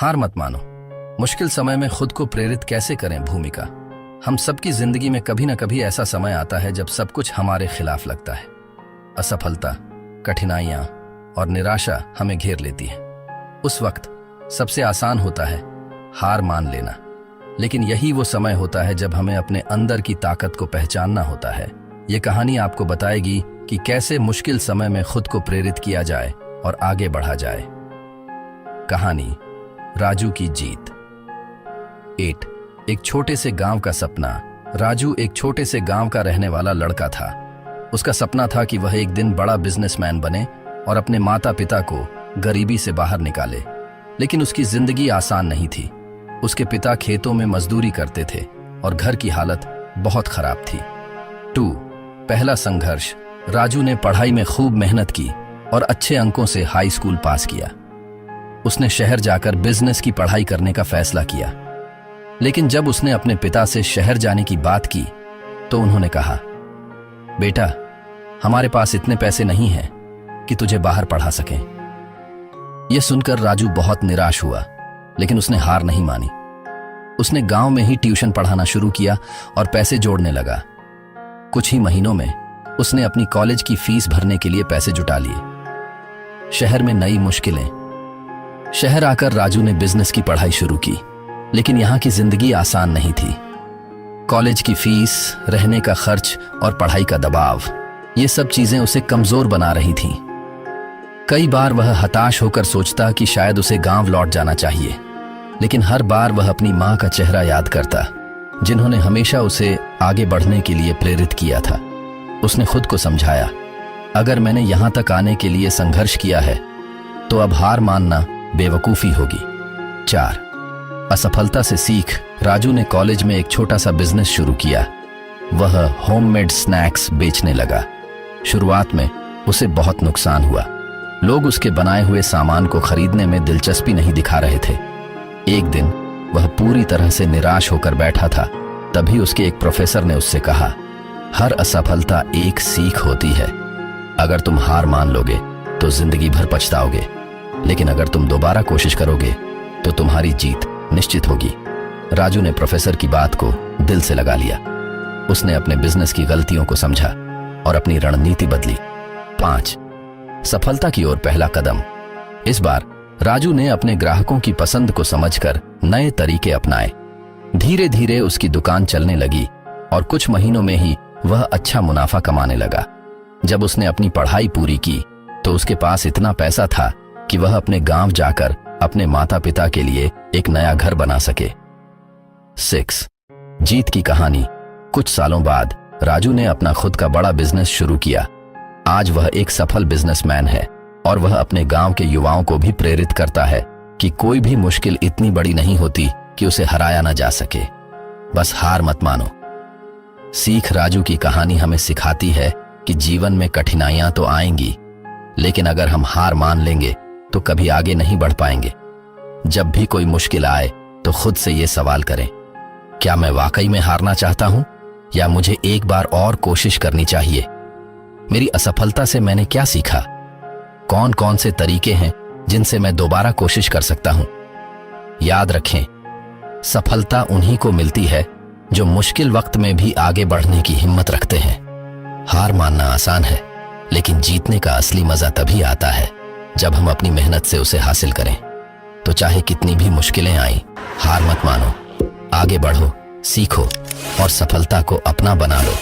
हार मत मानो। मुश्किल समय में खुद को प्रेरित कैसे करें? भूमिका। हम सबकी जिंदगी में कभी न कभी ऐसा समय आता है जब सब कुछ हमारे खिलाफ लगता है। असफलता, कठिनाइयां और निराशा हमें घेर लेती है। उस वक्त सबसे आसान होता है हार मान लेना, लेकिन यही वो समय होता है जब हमें अपने अंदर की ताकत को पहचानना होता है। ये कहानी आपको बताएगी कि कैसे मुश्किल समय में खुद को प्रेरित किया जाए और आगे बढ़ा जाए। कहानी राजू की जीत। 8 एक छोटे से गांव का सपना। राजू एक छोटे से गांव का रहने वाला लड़का था। उसका सपना था कि वह एक दिन बड़ा बिजनेसमैन बने और अपने माता पिता को गरीबी से बाहर निकाले। लेकिन उसकी जिंदगी आसान नहीं थी। उसके पिता खेतों में मजदूरी करते थे और घर की हालत बहुत खराब थी। 2 पहला संघर्ष। राजू ने पढ़ाई में खूब मेहनत की और अच्छे अंकों से हाई स्कूल पास किया। उसने शहर जाकर बिजनेस की पढ़ाई करने का फैसला किया। लेकिन जब उसने अपने पिता से शहर जाने की बात की तो उन्होंने कहा, बेटा, हमारे पास इतने पैसे नहीं हैं कि तुझे बाहर पढ़ा सकें। यह सुनकर राजू बहुत निराश हुआ, लेकिन उसने हार नहीं मानी। उसने गांव में ही ट्यूशन पढ़ाना शुरू किया और पैसे जोड़ने लगा। कुछ ही महीनों में उसने अपनी कॉलेज की फीस भरने के लिए पैसे जुटा लिए। शहर में नई मुश्किलें। शहर आकर राजू ने बिजनेस की पढ़ाई शुरू की, लेकिन यहां की जिंदगी आसान नहीं थी। कॉलेज की फीस, रहने का खर्च और पढ़ाई का दबाव, ये सब चीजें उसे कमजोर बना रही थीं। कई बार वह हताश होकर सोचता कि शायद उसे गांव लौट जाना चाहिए, लेकिन हर बार वह अपनी मां का चेहरा याद करता, जिन्होंने हमेशा उसे आगे बढ़ने के लिए प्रेरित किया था। उसने खुद को समझाया, अगर मैंने यहां तक आने के लिए संघर्ष किया है तो अब हार मानना बेवकूफी होगी। 4 असफलता से सीख। राजू ने कॉलेज में एक छोटा सा बिजनेस शुरू किया। वह होममेड स्नैक्स बेचने लगा। शुरुआत में उसे बहुत नुकसान हुआ। लोग उसके बनाए हुए सामान को खरीदने में दिलचस्पी नहीं दिखा रहे थे। एक दिन वह पूरी तरह से निराश होकर बैठा था। तभी उसके एक प्रोफेसर ने उससे कहा, हर असफलता एक सीख होती है। अगर तुम हार मान लोगे तो जिंदगी भर पछताओगे, लेकिन अगर तुम दोबारा कोशिश करोगे तो तुम्हारी जीत निश्चित होगी। राजू ने प्रोफेसर की बात को दिल से लगा लिया। उसने अपने बिजनेस की गलतियों को समझा और अपनी रणनीति बदली। 5 सफलता की ओर पहला कदम। इस बार राजू ने अपने ग्राहकों की पसंद को समझकर नए तरीके अपनाए। धीरे धीरे उसकी दुकान चलने लगी और कुछ महीनों में ही वह अच्छा मुनाफा कमाने लगा। जब उसने अपनी पढ़ाई पूरी की तो उसके पास इतना पैसा था कि वह अपने गांव जाकर अपने माता पिता के लिए एक नया घर बना सके। 6 जीत की कहानी। कुछ सालों बाद राजू ने अपना खुद का बड़ा बिजनेस शुरू किया। आज वह एक सफल बिजनेसमैन है और वह अपने गांव के युवाओं को भी प्रेरित करता है कि कोई भी मुश्किल इतनी बड़ी नहीं होती कि उसे हराया ना जा सके। बस हार मत मानो। सीख। राजू की कहानी हमें सिखाती है कि जीवन में कठिनाइयां तो आएंगी, लेकिन अगर हम हार मान लेंगे तो कभी आगे नहीं बढ़ पाएंगे। जब भी कोई मुश्किल आए तो खुद से ये सवाल करें, क्या मैं वाकई में हारना चाहता हूं या मुझे एक बार और कोशिश करनी चाहिए? मेरी असफलता से मैंने क्या सीखा? कौन कौन से तरीके हैं जिनसे मैं दोबारा कोशिश कर सकता हूं? याद रखें, सफलता उन्हीं को मिलती है जो मुश्किल वक्त में भी आगे बढ़ने की हिम्मत रखते हैं। हार मानना आसान है, लेकिन जीतने का असली मजा तभी आता है जब हम अपनी मेहनत से उसे हासिल करें। तो चाहे कितनी भी मुश्किलें आईं, हार मत मानो। आगे बढ़ो, सीखो और सफलता को अपना बना लो।